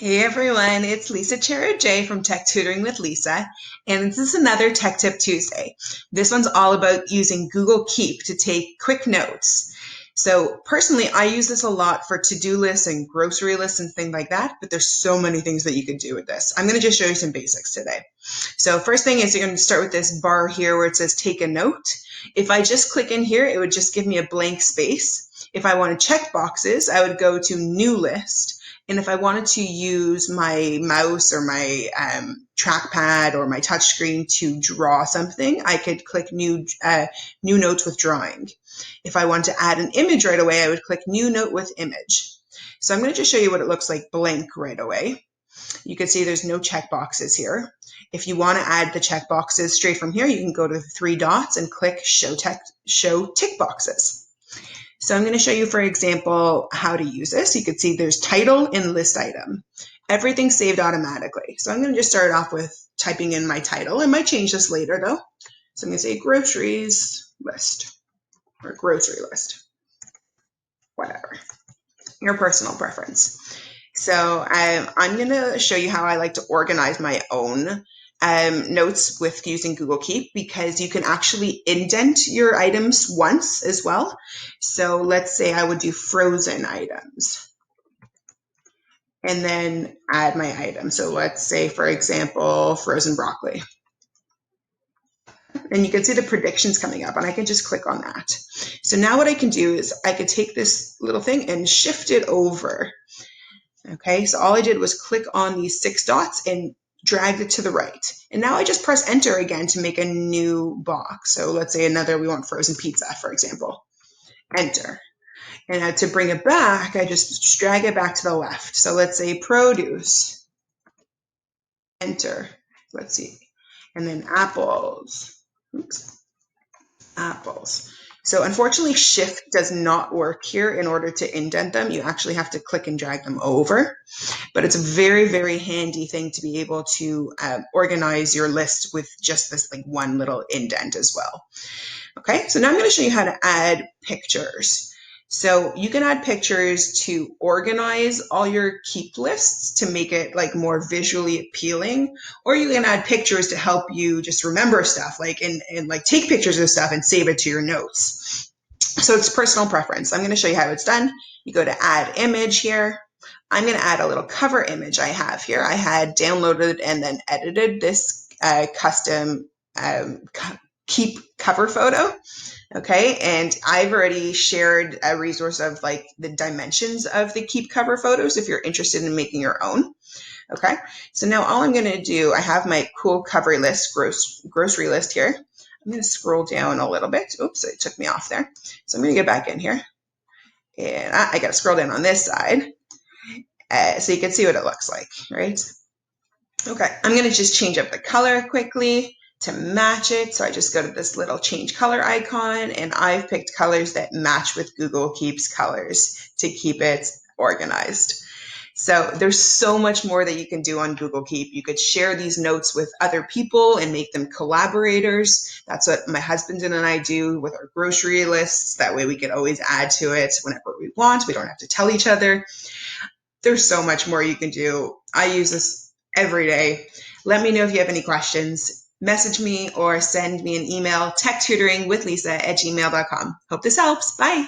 Hey everyone, it's Lisa J from Tech Tutoring with Lisa, and this is another Tech Tip Tuesday. This one's all about using Google Keep to take quick notes. So personally, I use this a lot for to-do lists and grocery lists and things like that, but there's so many things that you could do with this. I'm going to just show you some basics today. So first thing is you're going to start with this bar here where it says take a note. If I just click in here, it would just give me a blank space. If I want to check boxes, I would go to new list. And if I wanted to use my mouse or my trackpad or my touchscreen to draw something, I could click new notes with drawing. If I wanted to add an image right away, I would click new note with image. So I'm going to just show you what it looks like blank right away. You can see there's no check boxes here. If you want to add the check boxes straight from here, you can go to the three dots and click show tick boxes. So I'm going to show you, for example, how to use this. You can see there's title and list item. Everything's saved automatically. So I'm going to just start off with typing in my title. I might change this later though. So I'm going to say groceries list or grocery list, whatever, your personal preference. So I'm going to show you how I like to organize my own notes with using Google Keep, because you can actually indent your items once as well. So let's say I would do frozen items and then add my item. So let's say, for example, frozen broccoli. And you can see the predictions coming up, and I can just click on that. So now what I can do is I could take this little thing and shift it over. Okay, so all I did was click on these 6 dots and dragged it to the right. And now I just press enter again to make a new box. So let's say we want frozen pizza, for example. Enter. And to bring it back, I just drag it back to the left. So let's say produce. Enter. Let's see. And then apples. Oops. Apples. So unfortunately, shift does not work here. In order to indent them, you actually have to click and drag them over. But it's a very, very handy thing to be able to organize your list with just this like one little indent as well. Okay, so now I'm going to show you how to add pictures. So you can add pictures to organize all your keep lists to make it like more visually appealing, or you can add pictures to help you just remember stuff, like and like take pictures of stuff and save it to your notes. So it's personal preference. I'm going to show you how it's done. You go to add image here. I'm going to add a little cover image I have here. I had downloaded and then edited this custom keep cover photo. Okay, and I've already shared a resource of like the dimensions of the keep cover photos if you're interested in making your own. Okay, so now all I'm going to do, I have my cool cover list, grocery list here. I'm going to scroll down a little bit. Oops, it took me off there. So I'm going to get back in here. And I got to scroll down on this side so you can see what it looks like, right? Okay, I'm going to just change up the color quickly to match it. So I just go to this little change color icon, and I've picked colors that match with Google Keep's colors to keep it organized. So there's so much more that you can do on Google Keep. You could share these notes with other people and make them collaborators. That's what my husband and I do with our grocery lists. That way we can always add to it whenever we want. We don't have to tell each other. There's so much more you can do. I use this every day. Let me know if you have any questions. Message me or send me an email, techtutoringwithlisa@gmail.com. Hope this helps. Bye.